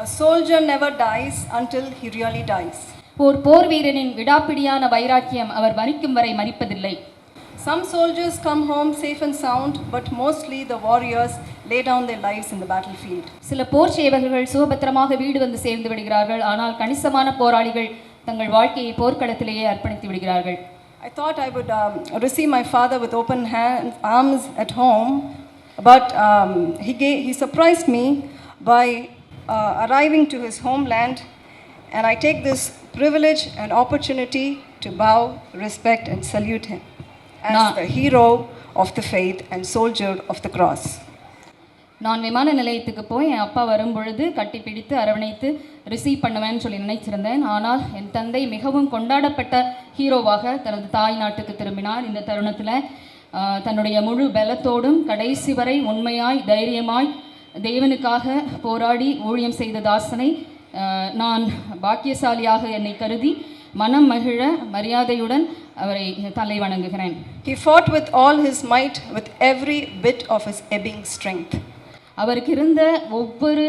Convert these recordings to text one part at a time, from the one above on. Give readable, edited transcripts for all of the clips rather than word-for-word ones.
A soldier never dies until he really dies. போர் வீரனின் விடாப்பிடியான வைராக்கியம் அவர் மரிக்கும் வரை மரிப்பதில்லை. Some soldiers come home safe and sound, but mostly the warriors lay down their lives in the battlefield. சில போர் சேவகர்கள் சுகபத்திரமாக வீடு வந்து சேர்ந்து விடுகிறார்கள். ஆனால் கணிசமான போராளிகள் தங்கள் வாழ்க்கையை போர்க்களத்திலேயே அர்ப்பணித்து விடுகிறார்கள். I thought I would receive my father with open arms at home, but he surprised me by arriving to his homeland, and I take this privilege and opportunity to bow, respect and salute him as the hero of the faith and soldier of the cross. நான் விமான நிலையத்துக்கு போய் என் அப்பா வரும்பொழுது கட்டி பிடித்து அரவணைத்து receive பண்ணுவேன்னு சொல்லி நினைச்சிருந்தேன். ஆனால் என் தந்தை மிகவும் கொண்டாடப்பட்ட ஹீரோவாக தனது தாய் நாட்டுக்கு திரும்பினார். இந்த தருணத்தில் தன்னுடைய முழு பலத்தோடும் கடைசி வரை உண்மையாய் தைரியமாய் தேவனுக்காக போராடி ஊழியம் செய்த தாசனை நான் பாக்கியசாலியாக என்னை கருதி மனம் மகிழ மரியாதையுடன் அவரை தலை வணங்குகிறேன். He fought with all his might, with every bit of his ebbing strength. அவருக்கு இருந்த ஒவ்வொரு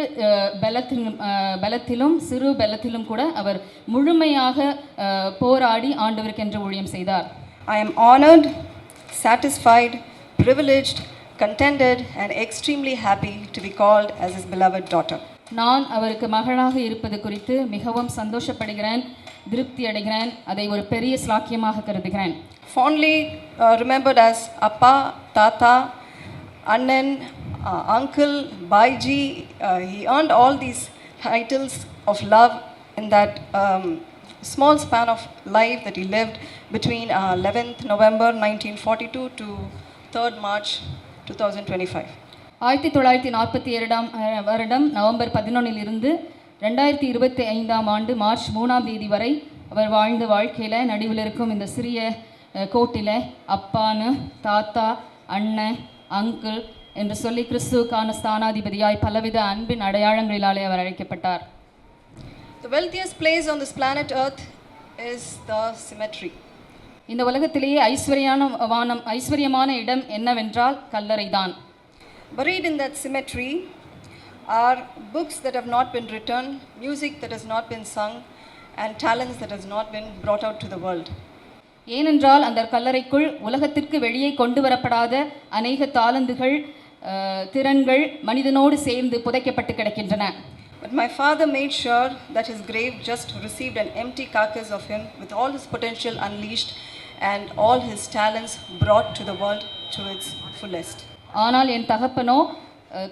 பலத்திலும் சிறு பலத்திலும் கூட அவர் முழுமையாக போராடி ஆண்டவருக்கென்று ஊழியம் செய்தார். I am honored, satisfied, privileged, contented and extremely happy to be called as his beloved daughter. நான் அவருக்கு மகளாக இருப்பது குறித்து மிகவும் சந்தோஷப்படுகிறேன், திருப்தி அடைகிறேன். அதை ஒரு பெரிய ஸ்லாக்கியமாக கருதுகிறேன். Fondly remembered as Appa, Tata, Annan, Uncle, Baiji, he earned all these titles of love in that small span of life that he lived between 11th November 1942 to 3rd March 2025. 1942 வருடம் நவம்பர் 11 இருந்து 2025 ஆண்டு March 3ஆம் தேதி வரை அவர் வாழ்ந்த வாழ்க்கையில் நடுவில் இருக்கும் இந்த சிறிய கோட்டில் அப்பான்னு, தாத்தா, அண்ணன், அங்கிள் என்று சொல்லி கிறிஸ்துவுக்கான ஸ்தானாதிபதியாய் பலவித அன்பின் அடையாளங்களிலாலே அவர் அழைக்கப்பட்டார். The wealthiest place on this planet Earth is the cemetery. இந்த உலகத்திலேயே ஐஸ்வர்யமான இடம் என்னவென்றால் கல்லறைதான். Buried in that cemetery are books that have not been written, music that has not been sung, and talents that has not been brought out to the world. ஏனென்றால் அந்த கல்லறைக்குள் உலகத்திற்கு வெளியே கொண்டு வரப்படாத அநேக தாளந்துகள், திறன்கள் மனிதனோடு சேர்ந்து புதைக்கப்பட்டு கிடக்கின்றன. But my father made sure that his grave just received an empty carcass of him with all his potential unleashed and all his talents brought to the world to its fullest. ஆனால் என் தகப்பனோ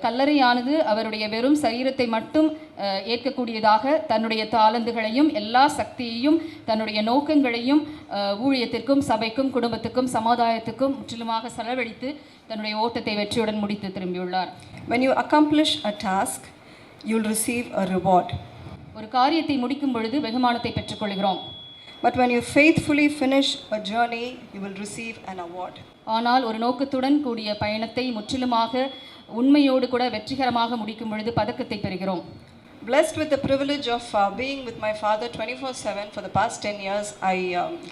கல்லறையானது அவருடைய வெறும் சரீரத்தை மட்டும் ஏற்கக்கூடியதாக தன்னுடைய தாளந்துகளையும் எல்லா சக்தியையும் தன்னுடைய நோக்கங்களையும் ஊழியத்திற்கும் சபைக்கும் குடும்பத்துக்கும் சமுதாயத்துக்கும் முற்றிலுமாக செலவழித்து தன்னுடைய ஓட்டத்தை வெற்றியுடன் முடித்து திரும்பியுள்ளார். When you accomplish a task, you will receive a reward. ஒரு காரியத்தை முடிக்கும் பொழுது வெகுமானத்தை பெற்றுக்கொள்கிறோம். But when you faithfully finish a journey, you will receive an award. ஆனால் ஒரு நோக்கத்துடன் கூடிய பயணத்தை முற்றிலுமாக உண்மையோடு கூட வெற்றிகரமாக முடிக்கும் பொழுது பதக்கத்தை பெறுகிறோம். Blessed with the privilege of being with my father 24/7 for the past 10 years, I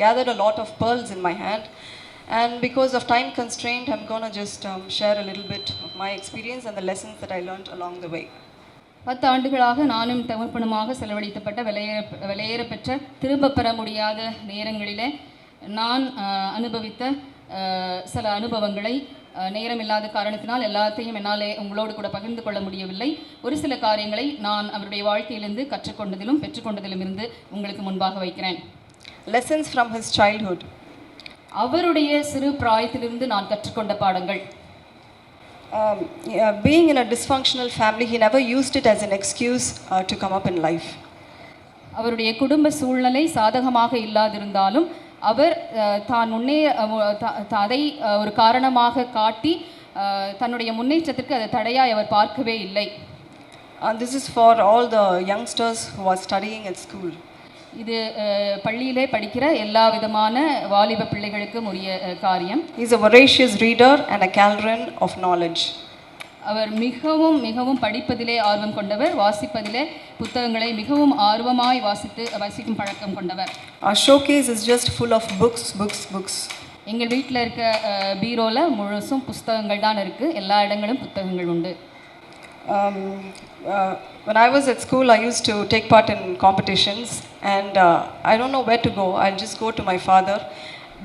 gathered a lot of pearls in my hand, and because of time constraint, I'm going to just share a little bit of my experience and the lessons that I learned along the way. 10 ஆண்டுகளாக நானும் தமர்ப்பணமாக செலவழிக்கப்பட்ட விலையேற பெற்ற திரும்ப பெற முடியாத நேரங்களிலே நான் அனுபவித்த சில அனுபவங்களை நேரமில்லாத காரணத்தினால் எல்லாத்தையும் என்னாலே உங்களோடு கூட பகிர்ந்து கொள்ள முடியவில்லை. ஒரு சில காரியங்களை நான் அவருடைய வாழ்க்கையிலிருந்து கற்றுக்கொண்டதிலும் பெற்றுக்கொண்டதிலும் இருந்து உங்களுக்கு முன்பாக வைக்கிறேன். Lessons from his childhood. அவருடைய சிறு பிராயத்திலிருந்து நான் கற்றுக்கொண்ட பாடங்கள். Being in a dysfunctional family, he never used it as an excuse to come up in life. அவருடைய குடும்ப சூழ்நிலை சாதகமாக இல்லாதிருந்தாலும் அவர் தான் அதை ஒரு காரணமாக காட்டி தன்னுடைய முன்னேற்றத்திற்கு அதை தடையாய் அவர் பார்க்கவே இல்லை. This is for all the youngsters who are studying at school. இது பள்ளியிலே படிக்கிற எல்லா விதமான வாலிப பிள்ளைகளுக்கும் உரிய காரியம். He is a voracious reader and a caloran of knowledge. அவர் மிகவும் படிப்பதிலே ஆர்வம் கொண்டவர், வாசிப்பதிலே புத்தகங்களை மிகவும் ஆர்வமாய் வாசிக்கும் பழக்கம் கொண்டவர். Our showcase is just full of books. எங்கள் வீட்டில் இருக்க பீரோல முழுசும் புத்தகங்கள் தான் இருக்கு. எல்லா இடங்களும் புத்தகங்கள் உண்டு. when I was at school, I used to take part in competitions, and I don't know where to go. I'll just go to my father,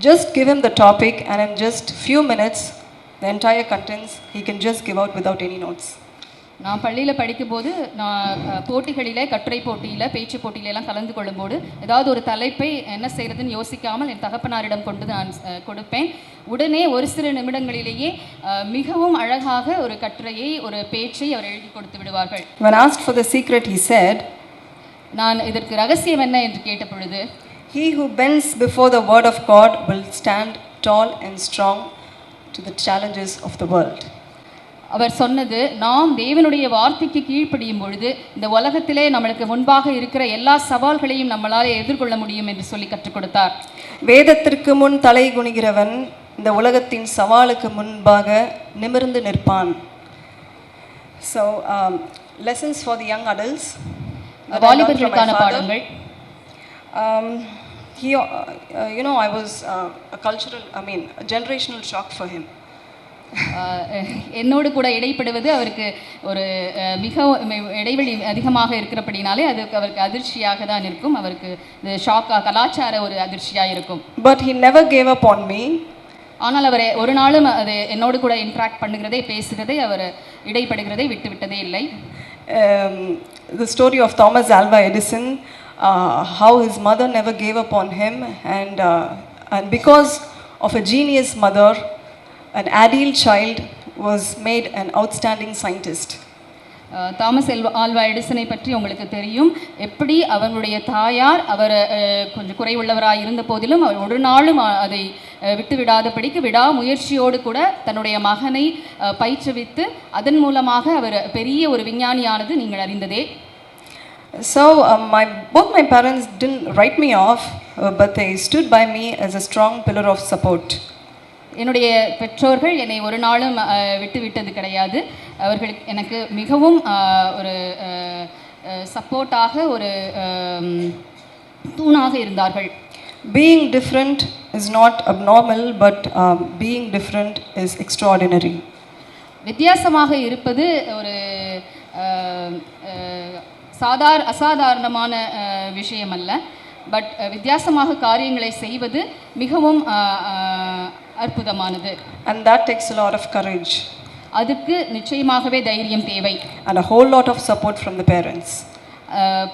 just give him the topic, and in just few minutes, the entire contents he can just give out without any notes. நான் பள்ளியில் படிக்கும்போது நான் போட்டிகளில் கட்டுரை போட்டியில் பேச்சு போட்டியிலெல்லாம் கலந்து கொள்ளும்போது ஏதாவது ஒரு தலைப்பை என்ன செய்கிறதுன்னு யோசிக்காமல் என் தகப்பனாரிடம் கொண்டு நான் கொடுப்பேன். உடனே ஒரு சில நிமிடங்களிலேயே மிகவும் அழகாக ஒரு கட்டுரையை ஒரு பேச்சை அவர் எழுதி கொடுத்து விடுவார்கள். When asked for the secret, he said, நான் இதற்கு ரகசியம் என்ன என்று கேட்ட பொழுது, he who bends before the word of God will stand tall and strong to the challenges of the world. அவர் சொன்னது, நாம் தேவனுடைய வார்த்தைக்கு கீழ்ப்படியும் பொழுது இந்த உலகத்திலே நம்மளுக்கு முன்பாக இருக்கிற எல்லா சவால்களையும் நம்மளால் எதிர்கொள்ள முடியும் என்று சொல்லி கற்றுக் கொடுத்தார். வேதத்திற்கு முன் தலை குனிகிறவன் இந்த உலகத்தின் சவாலுக்கு முன்பாக நிமிர்ந்து நிற்பான். So lessons for the young adults. வாலிபர்களுக்கான பாடங்கள். I was a generational shock for him. என்னோடு கூட இடைப்படுவது அவருக்கு ஒரு மிக இடைவெளி அதிகமாக இருக்கிறபடினாலே அது அவருக்கு அதிர்ச்சியாக தான் இருக்கும். அவருக்கு இது ஷாக்காக கலாச்சார ஒரு அதிர்ச்சியாக இருக்கும். But he never gave up on me. ஆனால் அவர் ஒரு நாளும் அது என்னோடு கூட இன்ட்ராக்ட் பண்ணுகிறதை பேசுகிறதை அவர் இடைப்படுகிறதை விட்டுவிட்டதே இல்லை. The story of Thomas Alva Edison, how his mother never gave up on him, and because of a genius mother, an ideal child was made an outstanding scientist. Thomas Alva எடிசனை பற்றி உங்களுக்கு தெரியும். எப்படி அவங்களுடைய தாயார் அவர் கொஞ்சம் குறைவுள்ளவராக இருந்த போதிலும் அவர் ஒரு நாளும் அதை விட்டுவிடாதபடிக்கு விடாமுயற்சியோடு கூட தன்னுடைய மகனை பயிற்றுவித்து அதன் மூலமாக அவர் பெரிய ஒரு விஞ்ஞானியானது நீங்கள் அறிந்ததே. So both my parents didn't write me off, but they stood by me as a strong pillar of support. என்னுடைய பெற்றோர்கள் என்னை ஒரு நாளும் விட்டுவிட்டது கிடையாது. அவர்கள் எனக்கு மிகவும் ஒரு சப்போர்ட்டாக ஒரு தூணாக இருந்தார்கள். Being different is not abnormal, but being different is extraordinary. வித்தியாசமாக இருப்பது ஒரு அசாதாரணமான விஷயம் அல்ல. பட் வித்தியாசமாக காரியங்களை செய்வது மிகவும் அற்புதமானது. And that takes a lot of courage. அதுக்கு நிச்சயமாகவே தைரியம் தேவை. And a whole lot of support from the parents.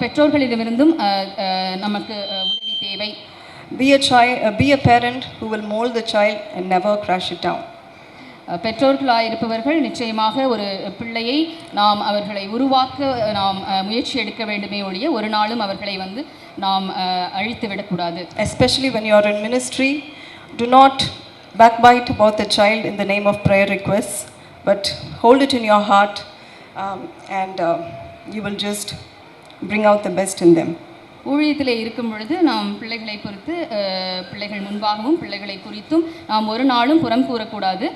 பெற்றோர்களிடமிருந்தும் நமக்கு உதவி தேவை. Be a parent who will mold the child and never crash it down. பெற்றோர்களாக இருப்பவர்கள் நிச்சயமாக ஒரு பிள்ளையை நாம் அவர்களை உருவாக்க நாம் முயற்சி எடுக்க வேண்டுமே ஒழிய ஒரு நாளும் அவர்களை நாம் அழித்து விடக்கூடாது. Especially when you are in ministry, do not backbite about the child in the name of prayer requests, but hold it in your heart, and you will just bring out the best in them. ஊழியத்திலே இருக்கும் பொழுது நாம் பிள்ளைகளை பொறுத்து பிள்ளைகள் முன்பாகவும் பிள்ளைகளை குறித்தும் நாம் ஒரு நாளும் புறம் கூறக்கூடாது.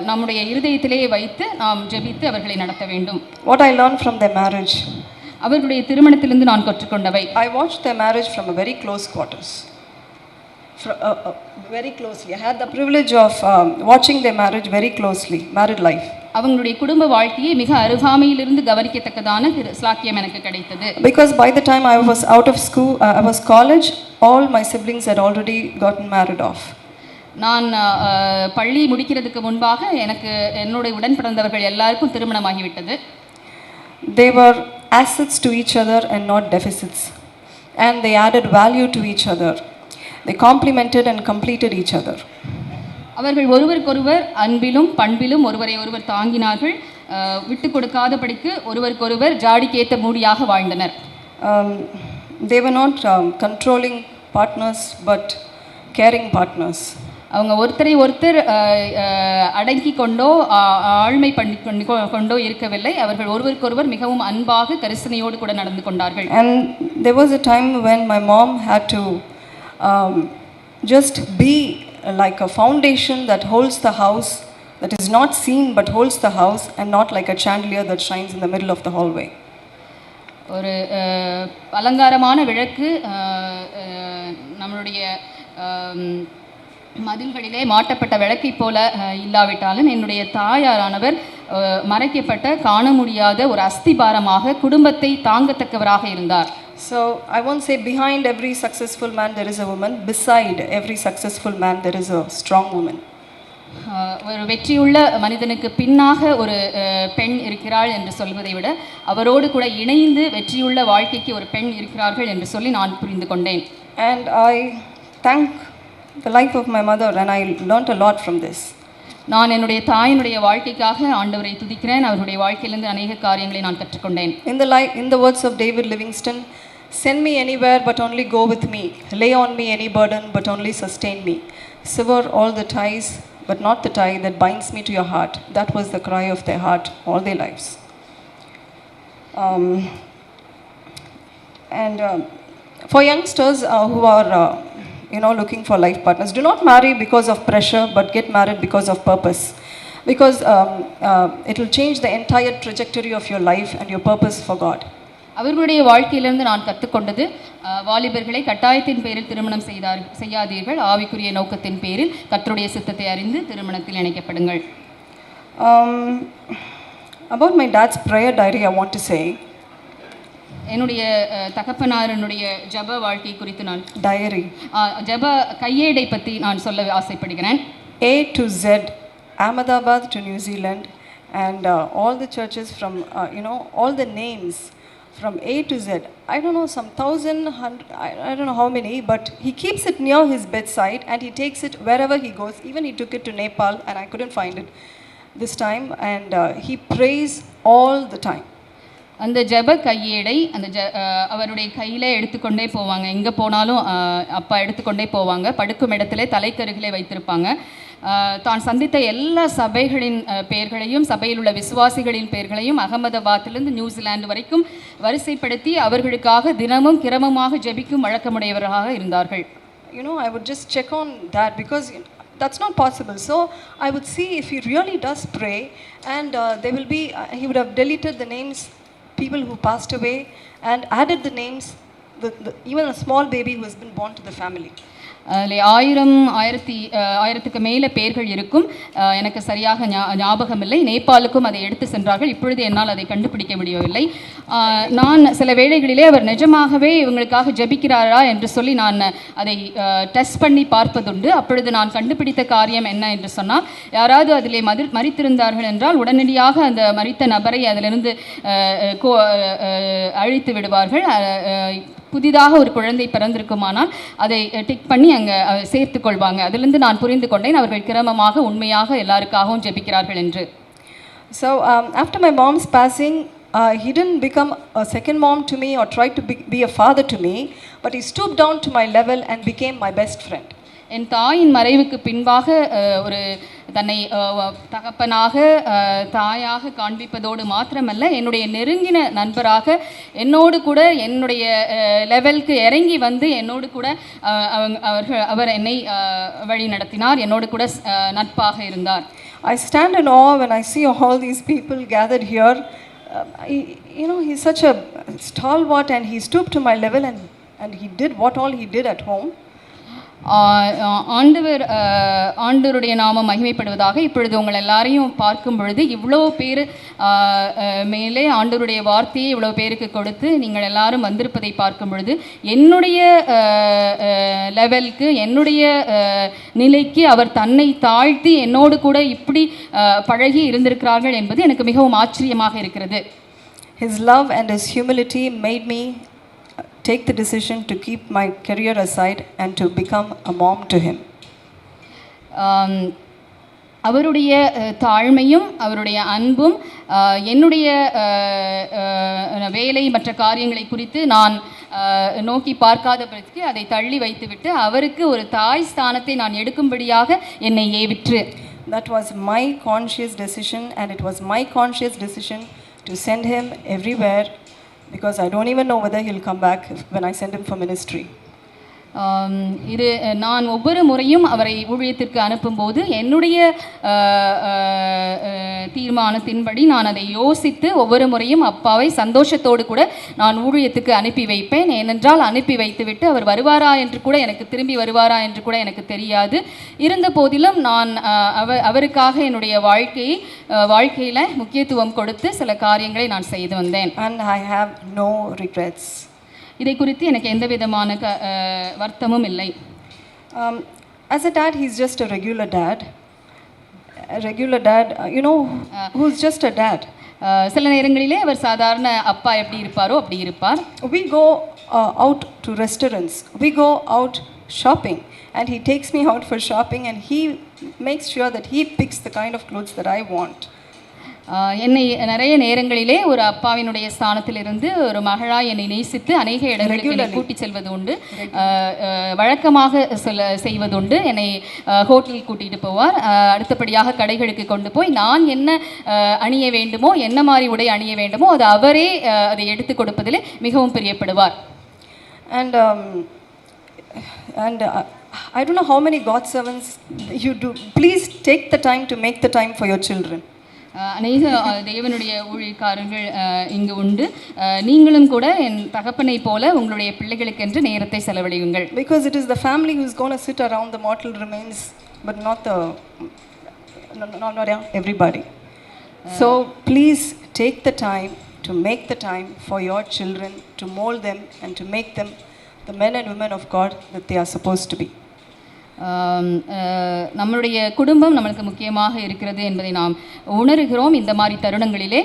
நம்முடைய இருதயத்திலே வைத்து நாம் ஜெபித்து அவர்களை நடத்த வேண்டும். What I learned from their marriage. அவர்களுடைய திருமணத்திலிருந்து நான் கற்றுக்கொண்டவை. I watched their marriage from a very close quarters. Very closely. I had the privilege of watching their marriage very closely, married life. அவங்களுடைய குடும்ப வாழ்க்கையை மிக அருகாமையிலிருந்து கவனிக்கத்தக்கதான ஸ்லாக்கியம் எனக்கு கிடைத்தது. Because by the time I was out of school, I was college, all my siblings had already gotten married off. நான் பள்ளி முடிக்கிறதுக்கு முன்பாக எனக்கு என்னுடைய உடன் பிறந்தவர்கள் எல்லாருக்கும் திருமணமாகிவிட்டது. They were assets to each other and not deficits, and they added value to each other. They complemented and completed each other. அவர்கள் ஒருவருக்கொருவர் அன்பிலும் பண்பிலும் ஒருவரை ஒருவர் தாங்கினார்கள். விட்டு கொடுக்காதபடிக்கு ஒருவருக்கொருவர் ஜாடிக்கேத்த மூடியாக வாழ்ந்தனர். They were not controlling partners, but caring partners. அவங்க ஒருத்தரை ஒருத்தர் அடங்கி கொண்டோ ஆழ்மை பண்ணி கொண்டோ இருக்கவில்லை. அவர்கள் ஒருவருக்கொருவர் மிகவும் அன்பாக கரிசனையோடு கூட நடந்து கொண்டார்கள். And there was a time when my mom had to just be like a foundation that holds the house, that is not seen but holds the house, and not like a chandelier that shines in the middle of the hallway. ஒரு அலங்காரமான விளக்கு நம்மளுடைய மதில்களிலே மாட்டப்பட்ட விளக்கை போல இல்லாவிட்டாலும் என்னுடைய தாயாரானவர் மறைக்கப்பட்ட காண முடியாத ஒரு அஸ்திபாரமாக குடும்பத்தை தாங்கத்தக்கவராக இருந்தார். So I won't say behind every successful man there is a woman. Beside every successful man there is a strong woman. ஒரு வெற்றியுள்ள மனிதனுக்கு பின்னாக ஒரு பெண் இருக்கிறாள் என்று சொல்வதை விட அவரோடு கூட இணைந்து வெற்றியுள்ள வாழ்க்கைக்கு ஒரு பெண் இருக்கிறார்கள் என்று சொல்லி நான் புரிந்து கொண்டேன். And I thank the life of my mother and I learnt a lot from this. நான் என்னுடைய தாயினுடைய வாழ்க்கைக்காக ஆண்டவரை துதிக்கிறேன். அவருடைய வாழ்க்கையிலிருந்து அநேக காரியங்களை நான் கற்றுக்கொண்டேன். In the words of David Livingston, send me anywhere but only go with me. Lay on me any burden but only sustain me. Sever all the ties but not the tie that binds me to your heart. That was the cry of their heart all their lives. For youngsters who are looking for life partners, do not marry because of pressure but get married because of purpose, because it will change the entire trajectory of your life and your purpose for God. அவர்களுடைய வாழ்க்கையிலிருந்து நான் கற்றுக்கொண்டது, வாலிபர்களை கட்டாயத்தின் பேரில் திருமணம் செய்யாதீர்கள், ஆவிக்குரிய நோக்கத்தின் பேரில் கர்த்தருடைய சித்தத்தை அறிந்து திருமணத்தில் இணைக்கப்படுங்கள். About my dad's prayer diary I want to say, என்னுடைய தகப்பனாரனுடைய ஜப வாழ்க்கை குறித்து நான் diary ஜப கையேடை பற்றி நான் சொல்ல ஆசைப்படுகிறேன். A to Z, Ahmedabad to New Zealand, and all the churches from all the names from A to Z. I don't know, some 1,000, I don't know how many, but he keeps it near his bedside and he takes it wherever he goes. Even he took it to Nepal and I couldn't find it this time, and he prays all the time. அந்த ஜெப கையேடை அவருடைய கையில் எடுத்துக்கொண்டே போவாங்க. எங்கே போனாலும் அப்பா எடுத்துக்கொண்டே போவாங்க. படுக்கும் இடத்துல தலைக்கருகிலே வைத்திருப்பாங்க. தான் சந்தித்த எல்லா சபைகளின் பெயர்களையும், சபையில் உள்ள விசுவாசிகளின் பெயர்களையும் அகமதாபாத்திலிருந்து நியூசிலாந்து வரைக்கும் வரிசைப்படுத்தி அவர்களுக்காக தினமும் கிரமமாக ஜெபிக்கும் வழக்கமுடையவராக இருந்தார்கள். I would just check on that because that's not possible. So I would see if he really does pray, and there will be he would have deleted the names people who passed away and added the names even a small baby who has been born to the family. அதில் 1000க்கு மேலே பேர்கள் இருக்கும். எனக்கு சரியாக ஞாபகம் இல்லை. நேபாளுக்கும் அதை எடுத்து சென்றார்கள். இப்பொழுது என்னால் அதை கண்டுபிடிக்க முடியவில்லை. நான் சில வேளைகளிலே அவர் நிஜமாகவே இவங்களுக்காக ஜெபிக்கிறாரா என்று சொல்லி நான் அதை டெஸ்ட் பண்ணி பார்ப்பதுண்டு. அப்பொழுது நான் கண்டுபிடித்த காரியம் என்ன என்று சொன்னால், யாராவது அதிலே மரித்திருந்தார்கள் என்றால் உடனடியாக அந்த மரித்த நபரை அதிலிருந்து அழித்து விடுவார்கள். புதிதாக ஒரு குழந்தை பிறந்திருக்குமானால் அதை டிக் பண்ணி அங்கே சேர்த்து கொள்வாங்க. அதிலிருந்து நான் புரிந்து கொண்டேன் அவர்கள் கிரமமாக உண்மையாக எல்லாருக்காகவும் ஜெபிக்கிறார்கள் என்று. So after my mom's passing, he didn't become a second mom to me or try to be a father to me, but he stooped down to my level and became my best friend. என் தாயின் மறைவுக்கு பின்பாக ஒரு தன்னை தகப்பனாக தாயாக காண்பிப்பதோடு மாத்திரமல்ல, என்னுடைய நெருங்கின நண்பராக என்னோடு கூட என்னுடைய லெவலுக்கு இறங்கி வந்து என்னோடு கூட அவர் என்னை வழி நடத்தினார். என்னோடு கூட நட்பாக இருந்தார். I stand in awe when I see all these people gathered here. He's such a stalwart and he stooped to my level and he did what all he did at home. ஆண்டவருடைய நாமம் மகிமைப்படுவதாக. இப்பொழுது உங்கள் எல்லாரையும் பார்க்கும் பொழுது இவ்வளோ பேர் மேலே ஆண்டவருடைய வார்த்தையை இவ்வளோ பேருக்கு கொடுத்து நீங்கள் எல்லாரும் வந்திருப்பதை பார்க்கும் பொழுது என்னுடைய லெவலுக்கு, என்னுடைய நிலைக்கு அவர் தன்னை தாழ்த்தி என்னோடு கூட இப்படி பழகி இருந்திருக்கிறார்கள் என்பது எனக்கு மிகவும் ஆச்சரியமாக இருக்கிறது. His love and his humility made me take the decision to keep my career aside and to become a mom to him. அவருடைய தாழ்மையும் அவருடைய அன்பும் என்னுடைய வேலை மற்ற காரியங்களை குறித்து நான் நோக்கி பார்க்காதபடிக்கு அதை தள்ளி வைத்துவிட்டு அவருக்கு ஒரு தாய் ஸ்தானத்தை நான் எடுக்கும்படியாக என்னை ஏவிற்று. That was my conscious decision, and it was my conscious decision to send him everywhere, because I don't even know whether he'll come back when I send him for ministry. இது நான் ஒவ்வொரு முறையும் அவரை ஊழியத்திற்கு அனுப்பும்போது என்னுடைய தீர்மானத்தின்படி நான் அதை யோசித்து ஒவ்வொரு முறையும் அப்பாவை சந்தோஷத்தோடு கூட நான் ஊழியத்துக்கு அனுப்பி வைப்பேன். ஏனென்றால் அனுப்பி வைத்துவிட்டு அவர் வருவாரா என்று கூட எனக்கு திரும்பி வருவாரா என்று கூட எனக்கு தெரியாது. இருந்த போதிலும் நான் அவருக்காக என்னுடைய வாழ்க்கையில் முக்கியத்துவம் கொடுத்து சில காரியங்களை நான் செய்து வந்தேன். And I have no regrets. இதை குறித்து எனக்கு எந்த விதமான வருத்தமும் இல்லை. As a dad, he's just a regular dad. A regular dad, who's just a dad. சில நேரங்களிலே அவர் சாதாரண அப்பா எப்படி இருப்பாரோ அப்படி இருப்பார். We go out to restaurants. We go out shopping. And he takes me out for shopping and he makes sure that he picks the kind of clothes that I want. என்னை நிறைய நேரங்களிலே ஒரு அப்பாவினுடைய ஸ்தானத்திலிருந்து ஒரு மகளாய் என்னை நேசித்து அநேக இடங்களுக்கு என்னை கூட்டி செல்வது உண்டு. வழக்கமாக செய்வதுண்டு. என்னை ஹோட்டலுக்கு கூட்டிகிட்டு போவார். அடுத்தபடியாக கடைகளுக்கு கொண்டு போய் நான் என்ன அணிய வேண்டுமோ, என்ன மாதிரி உடை அணிய வேண்டுமோ அது அவரே அதை எடுத்து கொடுப்பதில் மிகவும் பிரியப்படுவார். And I don't know how many God servants you do. Please take the time to make the time for your children. அநேக தேவனுடைய ஊழியக்காரர்கள் இங்கு உண்டு. நீங்களும் கூட என் தகப்பனை போல உங்களுடைய பிள்ளைகளுக்கென்று நேரத்தை செலவழியுங்கள். Because it is the family who is going to sit around the mortal remains, but not everybody. So please take the time to make the time for your children, to mold them and to make them the men and women of God that they are supposed to be. நம்மளுடைய குடும்பம் நம்மளுக்கு முக்கியமாக இருக்கிறது என்பதை நாம் உணர்கிறோம் இந்த மாதிரி தருணங்களிலே.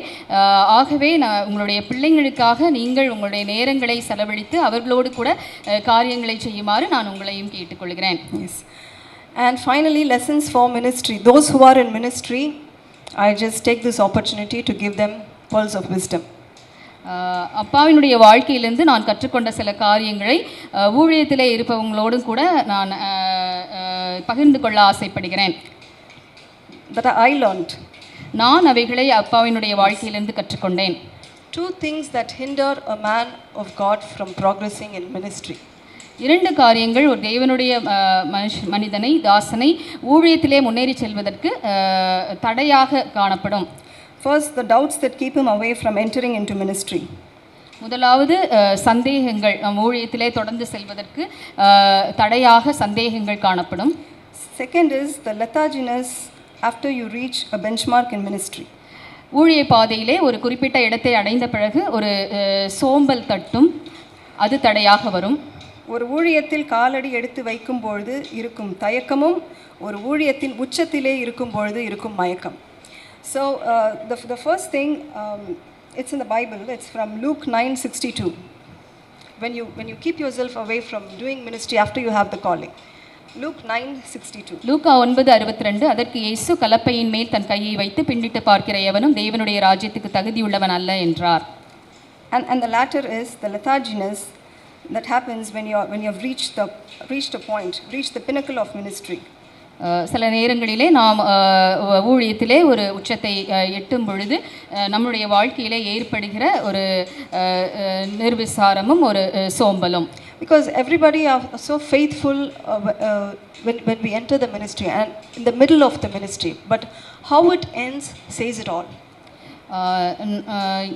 ஆகவே உங்களுடைய பிள்ளைங்களுக்காக நீங்கள் உங்களுடைய நேரங்களை செலவழித்து அவர்களோடு கூட காரியங்களை செய்யுமாறு நான் உங்களையும் கேட்டுக்கொள்கிறேன். Yes. And finally, lessons for ministry. Those who are in ministry, I just take this opportunity to give them pearls of wisdom. அப்பாவினுடைய வாழ்க்கையிலிருந்து நான் கற்றுக்கொண்ட சில காரியங்களை ஊழியத்திலே இருப்பவங்களோடும் கூட நான் பகிர்ந்து கொள்ள ஆசைப்படுகிறேன். That I learned. நான் அவைகளை அப்பாவினுடைய வாழ்க்கையிலிருந்து கற்றுக்கொண்டேன். 2 things that hinder a man of God from progressing in ministry. 2 காரியங்கள் ஒரு தேவனுடைய மனிதனை, தாசனை ஊழியத்திலே முன்னேறி செல்வதற்கு தடையாக காணப்படும். First, the doubts that keep him away from entering into ministry. முதலாவது சந்தேகங்கள், ஊழியத்திலே தொடர்ந்து செல்வதற்கு தடையாக சந்தேகங்கள் காணப்படும். Second is the letharginess after you reach a benchmark in ministry. ஊழிய பாதையிலே ஒரு குறிப்பிட்ட இடத்தை அடைந்த பிறகு ஒரு சோம்பல் தட்டும், அது தடையாக வரும். ஒரு ஊழியத்தில் காலடி எடுத்து வைக்கும் பொழுது இருக்கும் தயக்கமும் ஒரு ஊழியத்தின் உச்சத்திலே இருக்கும் பொழுது இருக்கும் மயக்கம். So the first thing, it's in the Bible. It's from Luke 9:62. When you keep yourself away from doing ministry after you have the calling. Luke 9:62. லூக்கா 9:62. அதற்கு இயேசு கலப்பையின் மேல் தன் கையை வைத்து பின்னிட்டு பார்க்கிற எவனும் தேவனுடைய ராஜ்யத்துக்கு தகுதியுள்ளவன் அல்ல என்றார். And the latter is the letharginess that happens when you have reached a point, reached the pinnacle of ministry. சில நேரங்களிலே நாம் ஊழியத்திலே ஒரு உச்சத்தை எட்டும் பொழுது நம்முடைய வாழ்க்கையிலே ஏற்படுகிற ஒரு நிர்விசாரமும் ஒரு சோம்பலும். Because everybody are so faithful when we enter the ministry and in the middle of the ministry, but how it ends says it all.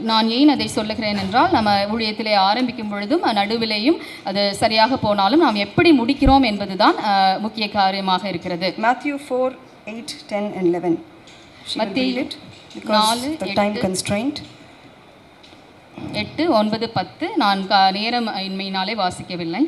நான் ஏன் அதை சொல்லுகிறேன் என்றால், நம்ம ஊழியத்திலே ஆரம்பிக்கும் பொழுதும் நடுவிலேயும் அது சரியாக போனாலும் நாம் எப்படி முடிக்கிறோம் என்பதுதான் முக்கிய காரியமாக இருக்கிறது. Matthew 4:8, 10 and 11. மத்தேயு 4:8 8, 9, 10 நான் நேரம் இன்மையினாலே வாசிக்கவில்லை.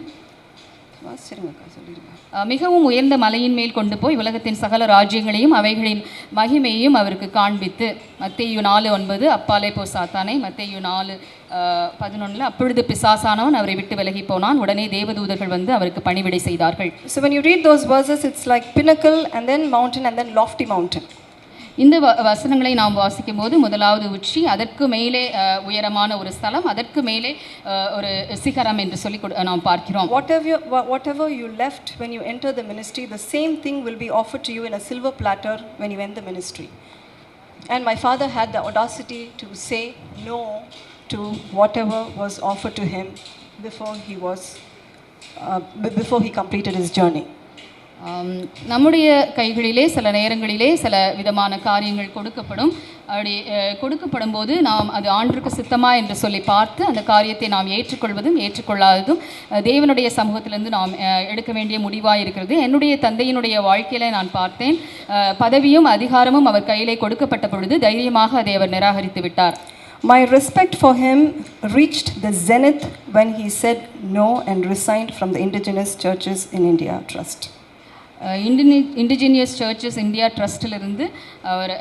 மிகவும் உயர்ந்த மலையின் மேல் கொண்டு போய் உலகத்தின் சகல ராஜ்யங்களையும் அவைகளின் மகிமையையும் அவருக்கு காண்பித்து. மத்தேயு 4:9 அப்பாலே போ சாத்தானே. மத்தேயு 4:11 அப்பொழுது பிசாசானவன் அவரை விட்டு விலகி போனான். உடனே தேவதூதர்கள் வந்து அவருக்கு பணிவிடை செய்தார்கள். So when you read those verses, it's like pinnacle and then mountain and then lofty mountain. இந்த வசனங்களை நாம் வாசிக்கும் போது முதலாவது உச்சி, அதற்கு மேலே உயரமான ஒரு ஸ்தலம், அதற்கு மேலே ஒரு சிகரம் என்று சொல்லி நாம் பார்க்கிறோம். Whatever you left when you enter the ministry, the same thing will be offered to you in a silver platter when you end the ministry. And my father had the audacity to say no to whatever was offered to him before he was before he completed his journey. நம்முடைய கைகளிலே சில நேரங்களிலே சில விதமான காரியங்கள் கொடுக்கப்படும். அப்படி கொடுக்கப்படும் போது நாம் அது ஆண்டவருக்கு சித்தமா என்று சொல்லி பார்த்து அந்த காரியத்தை நாம் ஏற்றுக்கொள்வதும் ஏற்றுக்கொள்ளாததும் தேவனுடைய சமூகத்திலிருந்து நாம் எடுக்க வேண்டிய முடிவாக இருக்கிறது. என்னுடைய தந்தையினுடைய வாழ்க்கையில நான் பார்த்தேன், பதவியும் அதிகாரமும் அவர் கையிலே கொடுக்கப்பட்ட பொழுது தைரியமாக அதை அவர் நிராகரித்து விட்டார். My respect for him reached the zenith when he said no and resigned from the Indigenous Churches in India Trust. Indigenous churches India ட்ரஸ்டிலிருந்து அவர்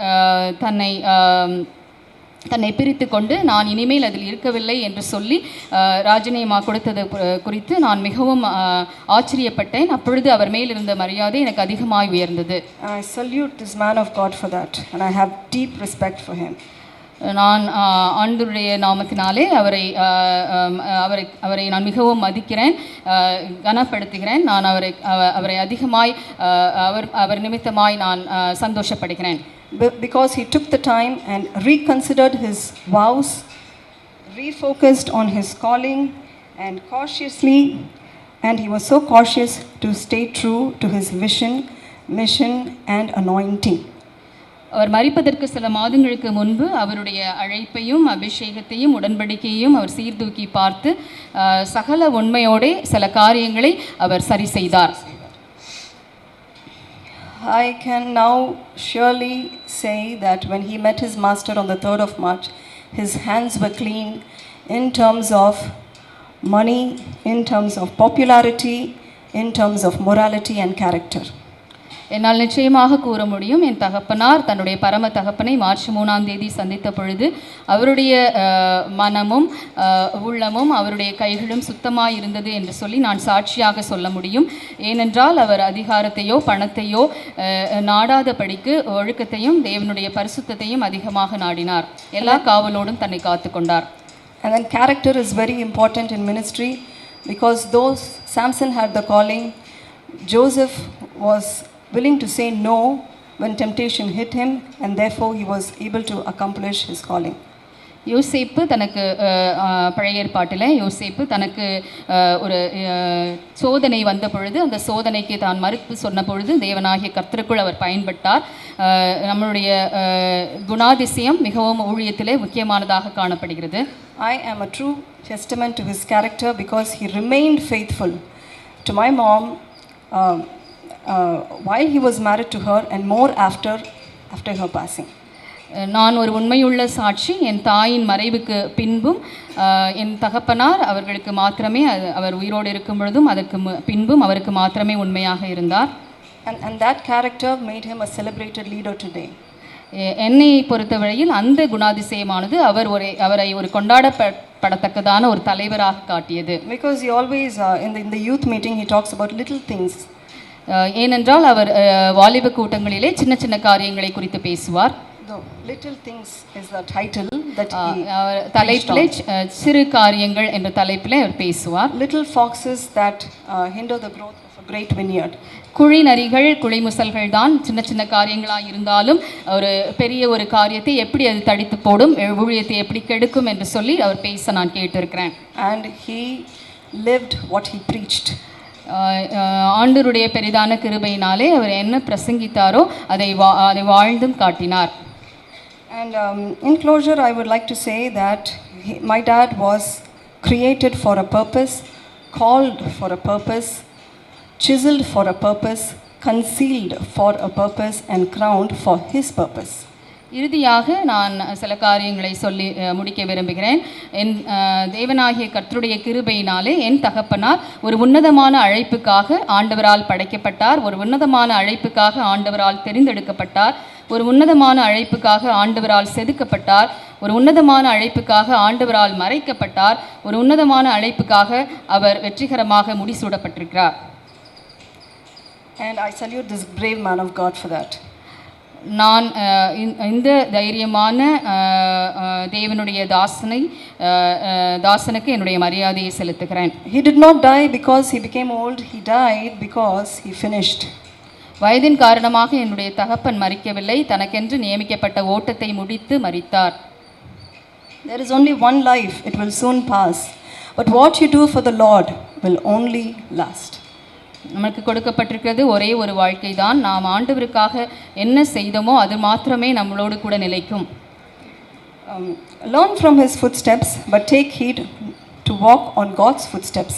தன்னை பிரித்து கொண்டு நான் இனிமேல் அதில் இருக்கவில்லை என்று சொல்லி ராஜினாமா கொடுத்தது குறித்து நான் மிகவும் ஆச்சரியப்பட்டேன். அப்பொழுது அவர் மேல் இருந்த மரியாதை எனக்கு அதிகமாக உயர்ந்தது. I salute this man of God for that and I have deep respect for him. நான் ஆண்டவருடைய நாமத்தினாலே அவரை நான் மிகவும் மதிக்கிறேன், கனப்படுத்துகிறேன். நான் அவரை அதிகமாய் அவர் நிமித்தமாய் நான் சந்தோஷப்படுகிறேன். Because he took the time and reconsidered his vows, refocused on his calling and he was so cautious to stay true to his vision, mission and anointing. அவர் மரிப்பதற்கு சில மாதங்களுக்கு முன்பு அவருடைய அழைப்பையும் அபிஷேகத்தையும் உடன்படிக்கையையும் அவர் சீர்தூக்கி பார்த்து சகல உண்மையோட சில காரியங்களை அவர் சரி செய்தார். I can now surely say that when he met his master on the 3rd of March, his hands were clean in terms of money, in terms of popularity, in terms of morality and character. என்னால் நிச்சயமாக கூற முடியும், என் தகப்பனார் தன்னுடைய பரம தகப்பனை March 3ஆம் தேதி சந்தித்த பொழுது அவருடைய மனமும் உள்ளமும் அவருடைய கைகளும் சுத்தமாக இருந்தது என்று சொல்லி நான் சாட்சியாக சொல்ல முடியும். ஏனென்றால் அவர் அதிகாரத்தையோ பணத்தையோ நாடாதபடிக்கு ஒழுக்கத்தையும் தேவனுடைய பரிசுத்தத்தையும் அதிகமாக நாடினார். எல்லா காவலோடும் தன்னை காத்து கொண்டார். And then character is very important in ministry because though Samson had the calling, Joseph was willing to say no when temptation hit him and therefore he was able to accomplish his calling. யோசேப்பு தனக்கு பழைய ஏற்பாட்டில் யோசேப்பு தனக்கு ஒரு சோதனை வந்த பொழுது அந்த சோதனைக்கு தான் மறுப்பு சொன்ன பொழுது தேவனாகிய கர்த்தருக்குள் அவர் பயன்பட்டார். நம்மளுடைய குணாதிசயம் மிகவும் ஊழியத்திலே முக்கியமானதாக காணப்படுகிறது. I am a true testament to his character because he remained faithful to my mom while he was married to her and more after her passing. நான் ஒரு உண்மையுள்ள சாட்சி. என் தாயின் மறைவுக்கு பின்பும் என் தகப்பனார் அவர்களுக்கு மாத்திரமே அவர் உயிரோடு இருக்கும் பொழுதும் அதற்கு பின்பும் அவருக்கு மாத்திரமே உண்மையாக இருந்தார். And that character made him a celebrated leader today. என்னை பொறுத்தவரையில் அந்த குணாதிசயமானது அவரை ஒரு கொண்டாடப்படத்தக்கதான ஒரு தலைவராக காட்டியது. Because he always in the youth meeting he talks about little things. ஏனென்றால் அவர் வாலிப கூட்டங்களிலே சின்ன சின்ன காரியங்களை குறித்து பேசுவார். Little things is the title that he தலைப்பிலே சிறு காரியங்கள் என்ற தலைப்பிலே அவர் பேசுவார். Little foxes that hinder the growth of a great vineyard. குழி நரிகள் குழி முசல்கள் தான் சின்ன சின்ன காரியங்களாக இருந்தாலும் ஒரு பெரிய ஒரு காரியத்தை எப்படி அது தடித்து போடும், ஊழியத்தை எப்படி கெடுக்கும் என்று சொல்லி அவர் பேச நான் கேட்டிருக்கிறேன். And he lived what he preached. ஆண்டவருடைய பெரிதான கிருபையினாலே அவர் என்ன பிரசங்கித்தாரோ அதை வாழ்ந்தும் காட்டினார். And in closure I would like to say that my dad was created for a purpose, called for a purpose, chiseled for a purpose, concealed for a purpose and crowned for his purpose. இறுதியாக நான் சில காரியங்களை சொல்லி முடிக்க விரும்புகிறேன். என் தேவனாகிய கர்த்தருடைய கிருபையினாலே என் தகப்பனார் ஒரு உன்னதமான அழைப்புக்காக ஆண்டவரால் படைக்கப்பட்டார், ஒரு உன்னதமான அழைப்புக்காக ஆண்டவரால் தெரிந்தெடுக்கப்பட்டார், ஒரு உன்னதமான அழைப்புக்காக ஆண்டவரால் செதுக்கப்பட்டார், ஒரு உன்னதமான அழைப்புக்காக ஆண்டவரால் மறைக்கப்பட்டார், ஒரு உன்னதமான அழைப்புக்காக அவர் வெற்றிகரமாக முடிசூடப்பட்டிருக்கிறார். And I salute this brave man of God for that. நான் இந்த தைரியமான தேவனுடைய தாசனுக்கு என்னுடைய மரியாதையை செலுத்துகிறேன். He did not die because he became old, he died because he finished. வயதின் காரணமாக என்னுடைய தகப்பன் மரிக்கவில்லை, தனக்கென்று நியமிக்கப்பட்ட ஓட்டத்தை முடித்து மரித்தார். There is only one life, it will soon pass. But what you do for the Lord will only last. நமக்கு கொடுக்கப்பட்டிருக்கிறது ஒரே ஒரு வாழ்க்கை தான். நாம் ஆண்டவருக்காக என்ன செய்தோமோ அது மாத்திரமே நம்மளோடு கூட நிலைக்கும். Learn from his footsteps, but take heed to walk on God's footsteps.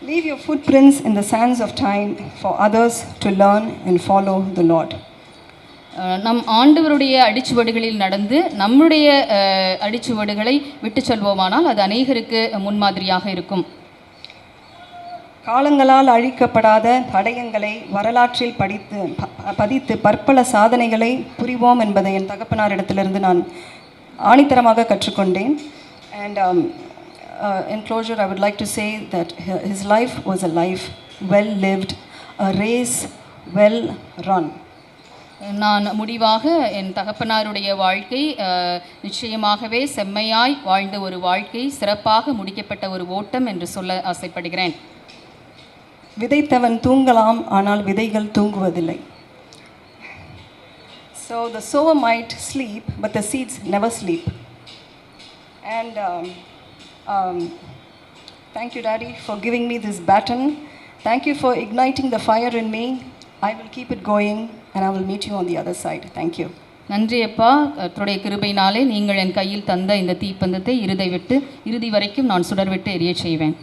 Leave your footprints in the sands of time for others to learn and follow the Lord. நம் ஆண்டவருடைய அடிச்சுவடுகளில் நடந்து நம்முடைய அடிச்சுவடுகளை விட்டு செல்வோமானால் அது அநேகருக்கு முன்மாதிரியாக இருக்கும். காலங்களால் அழிக்கப்படாத தடயங்களை வரலாற்றில் பதித்து பற்பல சாதனைகளை புரிவோம் என்பதை என் தகப்பனாரிடத்திலிருந்து நான் ஆணித்தரமாக கற்றுக்கொண்டேன். And in closure, I would like to say that his life was a life well lived, a race well run. நான் முடிவாக என் தகப்பனாருடைய வாழ்க்கை நிச்சயமாகவே செம்மையாய் வாழ்ந்த ஒரு வாழ்க்கை, சிறப்பாக முடிக்கப்பட்ட ஒரு ஓட்டம் என்று சொல்ல ஆசைப்படுகிறேன். விதைத்தவன் தூங்கலாம், ஆனால் விதைகள் தூங்குவதில்லை. So the sower might sleep, but the seeds never sleep. And thank you, Daddy, for giving me this baton. Thank you for igniting the fire in me. I will keep it going and I will meet you on the other side. Thank you. நன்றி அப்பா, கர்த்தருடைய கிருபையினாலே நீங்கள் என் கையில் தந்த இந்த தீப்பந்தத்தை இறுதி வரைக்கும் நான் சுடர்விட்டு எரிய செய்வேன்.